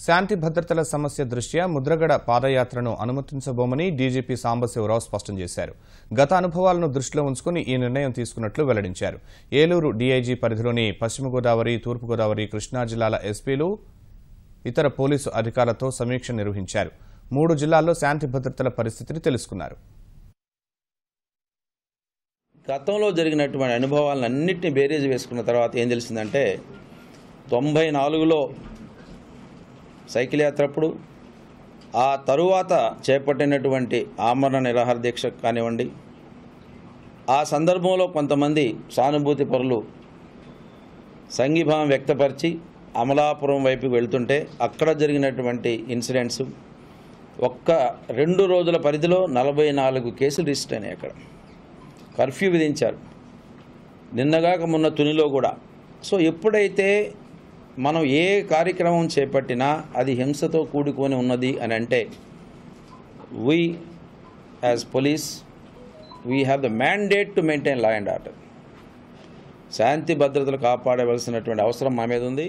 శాంతి భద్రతల సమస్య దృష్ట్యా ముద్రగడ పాదయాత్రను అనుమతించబోమని డీజీపీ సాంబశివరావు స్పష్టం చేశారు. గత అనుభవాలను దృష్టిలో ఉంచుకుని ఈ నిర్ణయం తీసుకున్నట్లు వెల్లడించారు. ఏలూరు డీఐజీ పరిధిలోని పశ్చిమ గోదావరి, తూర్పు గోదావరి, కృష్ణా జిల్లాల ఎస్పీలు, ఇతర పోలీసు అధికారులతో సమీక్ష నిర్వహించారు. 3 జిల్లాల్లో శాంతి భద్రతల పరిస్థితిని తెలుసుకున్నారు. గతంలో జరిగినటువంటి అనుభవాలన్నింటినీ బేరీజ్ వేసుకున్న తర్వాత ఏం తెలిసిందంటే 94లో సైకిల్ యాత్రప్పుడు ఆ తరువాత చేపట్టినటువంటి ఆమరణ నిరాహార దీక్ష కానివ్వండి, ఆ సందర్భంలో కొంతమంది సానుభూతి పరులు సంఘీభావం వ్యక్తపరిచి అమలాపురం వైపుకు వెళ్తుంటే అక్కడ జరిగినటువంటి ఇన్సిడెంట్స్ ఒక్క 2 రోజుల పరిధిలో 44 కేసులు రిజిస్టర్ అయినాయి. అక్కడ కర్ఫ్యూ విధించారు. నిన్నగాక మొన్న తునిలో కూడా. సో ఎప్పుడైతే మనం ఏ కార్యక్రమం చేపట్టినా అది హింసతో కూడుకొని ఉన్నది అని అంటే we as police we have the mandate to maintain law and order. శాంతి భద్రతలు కాపాడవలసినటువంటి అవసరం మా మీద ఉంది.